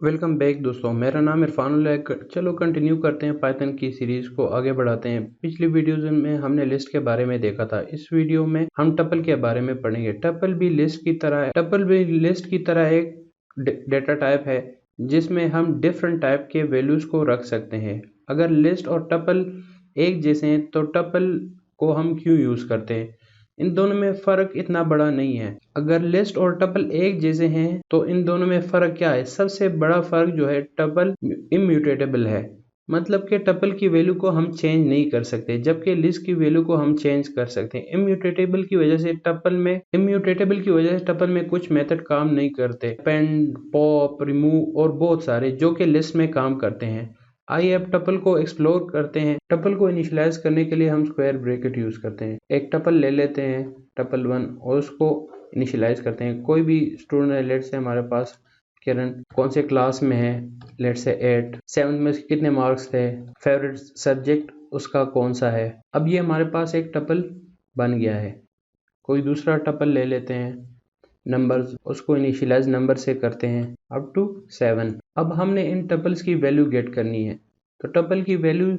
Welcome back दोस्तों, मेरा नाम इरफान है। चलो कंटिन्यू करते हैं पाइथन की सीरीज को आगे बढ़ाते हैं। पिछली वीडियोज में हमने लिस्ट के बारे में देखा था। इस वीडियो में हम टपल के बारे में पढ़ेंगे। टपल भी लिस्ट की तरह है। टपल भी लिस्ट की तरह एक डेटा टाइप है जिसमें हम डिफरेंट टाइप के वैल्यूज को रख सकते हैं। अगर लिस्ट और टपल एक जैसे हैं तो टपल को हम क्यों यूज करते हैं? इन दोनों में फर्क इतना बड़ा नहीं है। अगर लिस्ट और टपल एक जैसे हैं तो इन दोनों में फर्क क्या है? सबसे बड़ा फर्क जो है, टपल इम्यूटेबल है। मतलब कि टपल की वैल्यू को हम चेंज नहीं कर सकते, जबकि लिस्ट की वैल्यू को हम चेंज कर सकते हैं। इम्यूटेबल की वजह से टपल में कुछ मेथड काम नहीं करते। अपेंड, पॉप, रिमूव और बहुत सारे जो कि लिस्ट में काम करते हैं। आइए अब टपल को एक्सप्लोर करते हैं। टपल को इनिशियलाइज करने के लिए हम स्क्वायर ब्रैकेट यूज करते हैं। एक टपल ले लेते हैं, टपल 1, और उसको इनिशियलाइज करते हैं। कोई भी स्टूडेंट है, लेट से हमारे पास किरण कौन से क्लास में है, लेट से 8, 7 में कितने मार्क्स थे, फेवरेट सब्जेक्ट उसका कौन सा है। अब ये हमारे पास एक टपल बन गया है। कोई दूसरा टपल ले लेते हैं, नंबर्स, उसको इनिशियलाइज नंबर से करते हैं अप टू 7। अब हमने इन टपल्स की वैल्यू गेट करनी है। तो टपल की value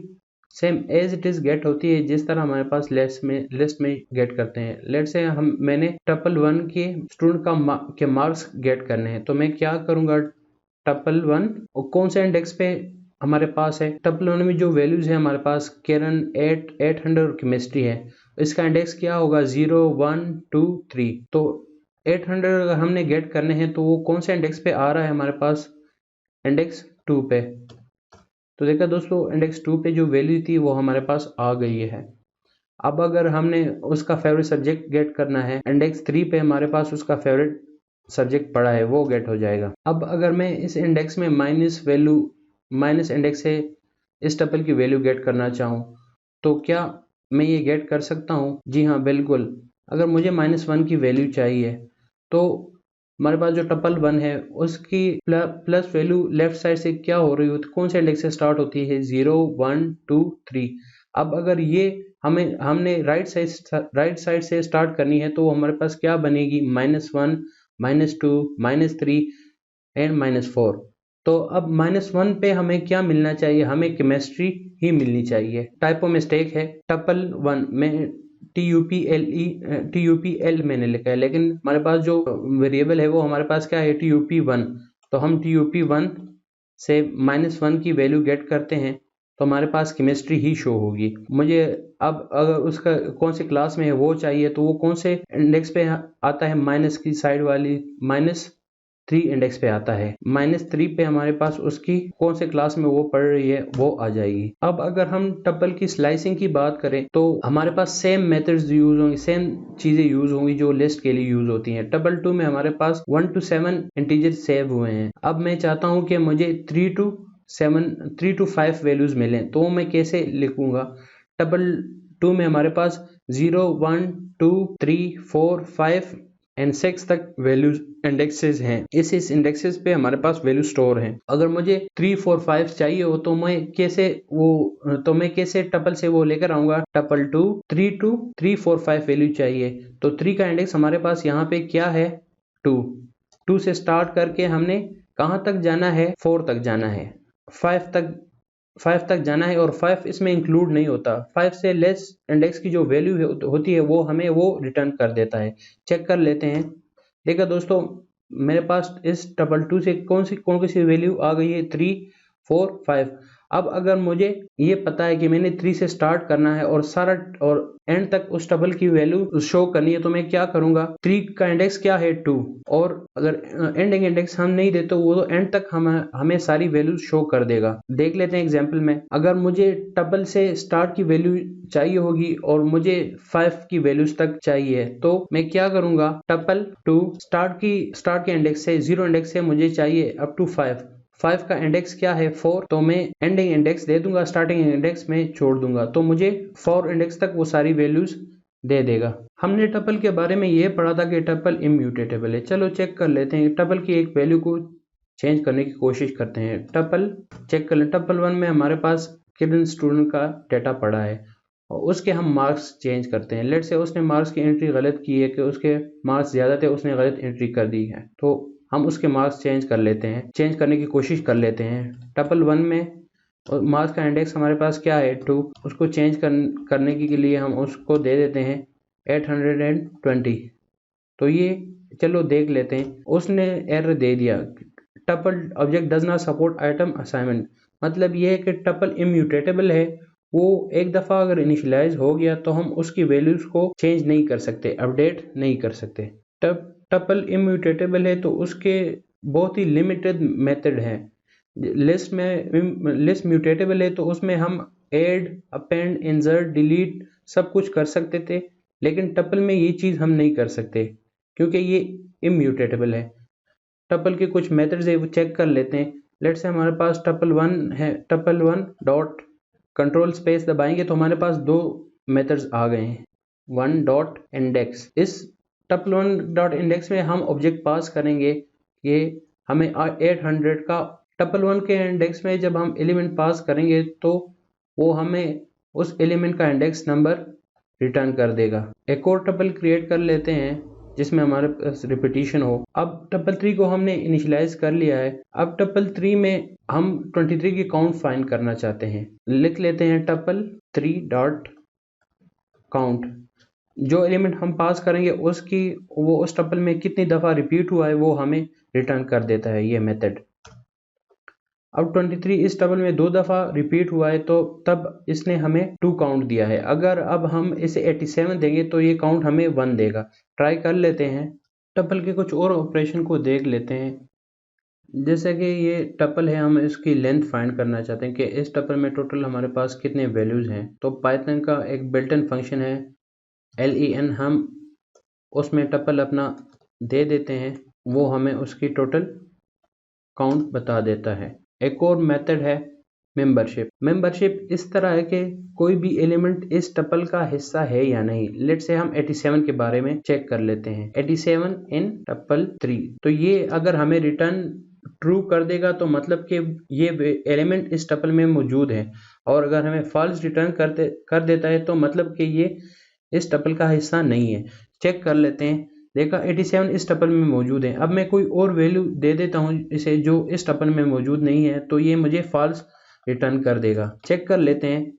same as it is get होती है जिस तरह हमारे पास लिस्ट में गेट करते हैं। लेट से मैंने टपल 1 के स्टूडेंट के मार्क्स गेट करने हैं, तो मैं क्या करूंगा, टपल 1 और कौन से इंडेक्स पे हमारे पास है। टपल 1 में जो वैल्यूज है हमारे पास, किरण 800 और केमिस्ट्री है, इसका इंडेक्स क्या होगा, 0 1 2 3। तो 800 अगर हमने गेट करने हैं तो वो कौन से इंडेक्स पे आ रहा है हमारे पास, इंडेक्स 2 पे। तो देखा दोस्तों, इंडेक्स 2 पे जो वैल्यू थी वो हमारे पास आ गई है। अब अगर हमने उसका फेवरेट सब्जेक्ट गेट करना है, इंडेक्स 3 पे हमारे पास उसका फेवरेट सब्जेक्ट पड़ा है, वो गेट हो जाएगा। अब अगर मैं इस इंडेक्स में माइनस इंडेक्स से इस टपल की वैल्यू गेट करना चाहूँ तो क्या मैं ये गेट कर सकता हूँ? जी हाँ, बिल्कुल। अगर मुझे -1 की वैल्यू चाहिए तो हमारे पास जो टपल 1 है उसकी प्लस वैल्यू लेफ्ट साइड से क्या हो रही होती, कौन से इंडेक्स से स्टार्ट होती है, 0 1 2 3। अब अगर ये हमने राइट साइड से स्टार्ट करनी है तो हमारे पास क्या बनेगी, -1 -2 -3 एंड -4। तो अब -1 पे हमें क्या मिलना चाहिए, हमें केमिस्ट्री ही मिलनी चाहिए। टाइपो मिस्टेक है, टपल 1 में TUPL मैंने लिखा है, लेकिन हमारे पास जो वेरिएबल है वो हमारे पास क्या है, TUP1। तो हम TUP1 से -1 की वैल्यू गेट करते हैं तो हमारे पास केमिस्ट्री ही शो होगी। मुझे अब अगर उसका कौन से क्लास में है वो चाहिए तो वो कौन से इंडेक्स पे आता है, माइनस की साइड वाली, -3 इंडेक्स पे आता है। -3 पे हमारे पास उसकी कौन से क्लास में वो पढ़ रही है वो आ जाएगी। अब अगर हम टपल की स्लाइसिंग की बात करें तो हमारे पास सेम मेथड्स यूज होंगे, सेम चीजें यूज होंगी जो लिस्ट के लिए यूज होती हैं। टपल 2 में हमारे पास 1 to 7 इंटीजर सेव हुए हैं। अब मैं चाहता हूं कि मुझे 3 to 5 वैल्यूज मिलें, तो मैं कैसे लिखूंगा? टपल 2 में हमारे पास 0 1 2 3 4 5 एंड 6 तक वैल्यूज इंडेक्सेस हैं। इस इंडेक्सेस पे हमारे पास वैल्यू स्टोर हैं। अगर मुझे 3 4 5 चाहिए हो तो मैं कैसे टपल से वो लेकर आऊंगा, टपल 2 3 2 3 4 5 वैल्यू चाहिए तो 3 का इंडेक्स हमारे पास यहाँ पे क्या है, 2 से स्टार्ट करके हमने कहाँ तक जाना है, 4 तक जाना है, 5 तक जाना है, और 5 इसमें इंक्लूड नहीं होता। 5 से लेस इंडेक्स की जो वैल्यू होती है वो हमें वो रिटर्न कर देता है। चेक कर लेते हैं। देखा दोस्तों, मेरे पास इस टपल 2 से कौन सी वैल्यू आ गई है, 3 4 5। अब अगर मुझे ये पता है कि मैंने 3 से स्टार्ट करना है और एंड तक उस टपल की वैल्यू शो करनी है, तो मैं क्या करूंगा, 3 का इंडेक्स क्या है, 2, और अगर एंडिंग इंडेक्स हम नहीं देते वो तो एंड तक हमें सारी वैल्यू शो कर देगा। देख लेते हैं एग्जाम्पल में। अगर मुझे टपल से स्टार्ट की वैल्यू चाहिए होगी और मुझे 5 की वैल्यूज तक चाहिए तो मैं क्या करूंगा, टपल 2 स्टार्ट के इंडेक्स से 0 इंडेक्स से मुझे चाहिए अप टू 5 का इंडेक्स क्या है, 4, तो मैं एंडिंग इंडेक्स दे दूंगा, स्टार्टिंग इंडेक्स में छोड़ दूंगा, तो मुझे 4 इंडेक्स तक वो सारी वैल्यूज दे देगा। हमने टपल के बारे में ये पढ़ा था कि टपल इम्यूटेबल है। चलो चेक कर लेते हैं, टपल की एक वैल्यू को चेंज करने की कोशिश करते हैं। टपल चेक कर लें। टपल 1 में हमारे पास किरण स्टूडेंट का डेटा पड़ा है और उसके हम मार्क्स चेंज करते हैं। लेट से उसने मार्क्स की एंट्री गलत की है कि उसके मार्क्स ज़्यादा थे, उसने गलत एंट्री कर दी है, तो हम उसके मार्क्स चेंज कर लेते हैं, चेंज करने की कोशिश कर लेते हैं। टपल 1 में मार्क्स का इंडेक्स हमारे पास क्या है 2, उसको चेंज करने के लिए हम उसको दे देते हैं 820। तो ये चलो देख लेते हैं, उसने एरर दे दिया, tuple object does not support item assignment. मतलब ये है कि टपल इम्यूटेबल है, वो एक दफ़ा अगर इनिशियलाइज हो गया तो हम उसकी वैल्यूज को चेंज नहीं कर सकते, अपडेट नहीं कर सकते। टपल इम्यूटेबल है तो उसके बहुत ही लिमिटेड मेथड हैं। लिस्ट म्यूटेबल है तो उसमें हम ऐड, अपेंड, इंसर्ट, डिलीट सब कुछ कर सकते थे, लेकिन टपल में ये चीज़ हम नहीं कर सकते क्योंकि ये इम्यूटेबल है। टपल के कुछ मेथड्स है वो चेक कर लेते हैं। लेट्स से हमारे पास टपल 1 है, टपल 1 डॉट कंट्रोल स्पेस दबाएंगे तो हमारे पास दो मेथड्स आ गए हैं। 1 डॉट इंडेक्स, इस टपल 1 डॉट इंडेक्स में हम ऑब्जेक्ट पास करेंगे, ये हमें 800 का टपल 1 के इंडेक्स में जब हम एलिमेंट पास करेंगे तो वो हमें उस एलिमेंट का इंडेक्स नंबर रिटर्न कर देगा। एक और टपल क्रिएट कर लेते हैं जिसमें हमारे पास रिपीटिशन हो। अब टपल 3 को हमने इनिशियलाइज कर लिया है। अब टपल 3 में हम 23 की काउंट फाइंड करना चाहते हैं। लिख लेते हैं टपल 3 डॉट काउंट। जो एलिमेंट हम पास करेंगे उसकी वो उस टपल में कितनी दफ़ा रिपीट हुआ है वो हमें रिटर्न कर देता है ये मेथड। अब 23 इस टपल में 2 दफ़ा रिपीट हुआ है तो तब इसने हमें 2 काउंट दिया है। अगर अब हम इसे 87 देंगे तो ये काउंट हमें 1 देगा। ट्राई कर लेते हैं। टपल के कुछ और ऑपरेशन को देख लेते हैं। जैसे कि ये टपल है, हम इसकी लेंथ फाइंड करना चाहते हैं कि इस टपल में टोटल हमारे पास कितने वैल्यूज़ हैं। तो पाइथन का एक बिल्ट इन फंक्शन है len, हम उसमें टपल अपना दे देते हैं, वो हमें उसकी टोटल काउंट बता देता है। एक और मेथड है मेंबरशिप। मेंबरशिप इस तरह है कि कोई भी एलिमेंट इस टपल का हिस्सा है या नहीं। लेट्स से हम 87 के बारे में चेक कर लेते हैं। 87 इन टपल 3, तो ये अगर हमें रिटर्न ट्रू कर देगा तो मतलब कि ये एलिमेंट इस टपल में मौजूद है, और अगर हमें फॉल्स रिटर्न कर देता है तो मतलब कि ये इस टपल का हिस्सा नहीं है। चेक कर लेते हैं। देखा 87 इस टपल में मौजूद है। अब मैं कोई और वैल्यू दे देता हूँ इसे जो इस टपल में मौजूद नहीं है, तो ये मुझे फॉल्स रिटर्न कर देगा। चेक कर लेते हैं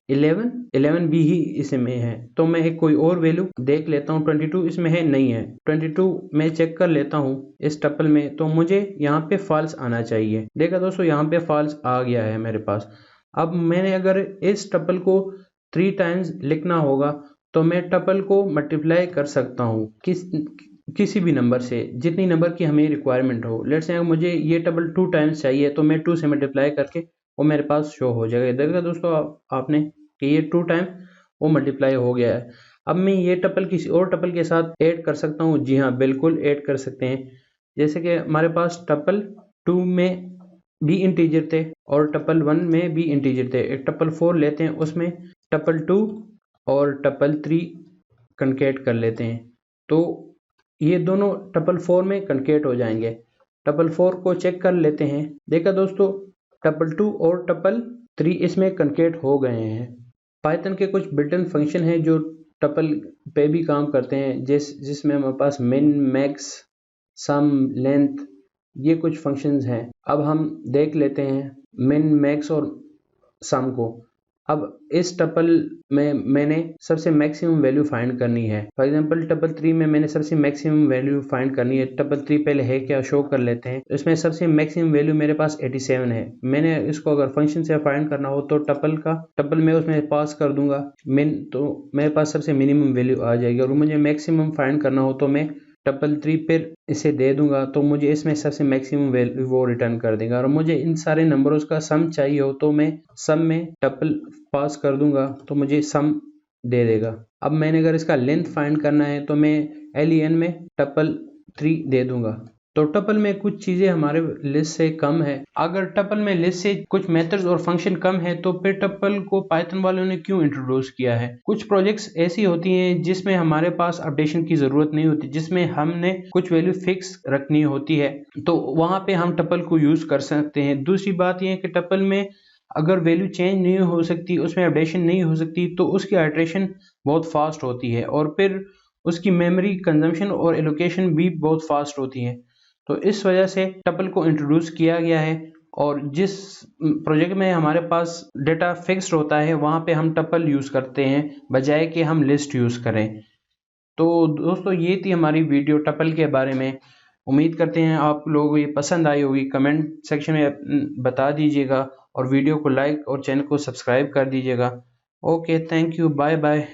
11 भी ही इसमें है, तो मैं एक कोई और वैल्यू देख लेता हूँ। 22 इसमें है, नहीं है। 22 मैं चेक कर लेता हूँ इस टपल में, तो मुझे यहाँ पे फॉल्स आना चाहिए। देखा दोस्तों, यहाँ पे फॉल्स आ गया है मेरे पास। अब मैंने अगर इस टपल को 3 टाइम्स लिखना होगा तो मैं टपल को मल्टीप्लाई कर सकता हूँ किसी भी नंबर से, जितनी नंबर की हमें रिक्वायरमेंट हो। लेट्स से मुझे ये टपल 2 टाइम्स चाहिए तो मैं 2 से मल्टीप्लाई करके वो मेरे पास शो हो जाएगा। देखा दोस्तों आपने कि ये 2 टाइम वो मल्टीप्लाई हो गया है। अब मैं ये टपल किसी और टपल के साथ ऐड कर सकता हूँ। जी हाँ, बिल्कुल ऐड कर सकते हैं। जैसे कि हमारे पास टपल 2 में भी इंटीजर थे और टपल 1 में भी इंटीजर थे। एक टपल 4 लेते हैं, उसमें टपल 2 और टपल 3 कनकेट कर लेते हैं, तो ये दोनों टपल 4 में कनकेट हो जाएंगे। टपल 4 को चेक कर लेते हैं। देखा दोस्तों, टपल 2 और टपल 3 इसमें कनकेट हो गए हैं। पाइथन के कुछ बिल्ट इन फंक्शन हैं जो टपल पे भी काम करते हैं, जिसमें हमारे पास मिन, मैक्स, सम, लेंथ, ये कुछ फंक्शंस हैं। अब हम देख लेते हैं मिन, मैक्स और सम को। अब इस टपल में मैंने सबसे मैक्सिमम वैल्यू फाइंड करनी है। फॉर एग्जांपल टपल 3 में मैंने सबसे मैक्सिमम वैल्यू फाइंड करनी है। टपल 3 पहले है क्या शो कर लेते हैं। इसमें सबसे मैक्सिमम वैल्यू मेरे पास 87 है। मैंने इसको अगर फंक्शन से फाइंड करना हो तो टपल में उसमें पास कर दूंगा मिन, तो मेरे पास सबसे मिनिमम वैल्यू आ जाएगी। और मुझे मैक्सिमम फाइंड करना हो तो मैं टपल 3 पर इसे दे दूंगा, तो मुझे इसमें सबसे मैक्सिमम वैल्यू वो रिटर्न कर देगा। और मुझे इन सारे नंबरों का सम चाहिए हो तो मैं सम में टपल पास कर दूंगा तो मुझे सम दे देगा। अब मैंने अगर इसका लेंथ फाइंड करना है तो मैं len में टपल 3 दे दूंगा। तो टपल में कुछ चीज़ें हमारे लिस्ट से कम है। अगर टपल में लिस्ट से कुछ मेथड्स और फंक्शन कम है तो फिर टपल को पाइथन वालों ने क्यों इंट्रोड्यूस किया है। कुछ प्रोजेक्ट्स ऐसी होती हैं जिसमें हमारे पास अपडेशन की ज़रूरत नहीं होती, जिसमें हमने कुछ वैल्यू फिक्स रखनी होती है, तो वहाँ पे हम टपल को यूज़ कर सकते हैं। दूसरी बात यह है कि टपल में अगर वैल्यू चेंज नहीं हो सकती, उसमें अपडेशन नहीं हो सकती, तो उसकी आइट्रेशन बहुत फास्ट होती है और फिर उसकी मेमोरी कंजम्पशन और एलोकेशन भी बहुत फास्ट होती है। तो इस वजह से टपल को इंट्रोड्यूस किया गया है, और जिस प्रोजेक्ट में हमारे पास डेटा फिक्स्ड होता है वहाँ पे हम टपल यूज़ करते हैं बजाय कि हम लिस्ट यूज़ करें। तो दोस्तों ये थी हमारी वीडियो टपल के बारे में। उम्मीद करते हैं आप लोगों को ये पसंद आई होगी। कमेंट सेक्शन में बता दीजिएगा और वीडियो को लाइक और चैनल को सब्सक्राइब कर दीजिएगा। Okay, thank you, bye bye.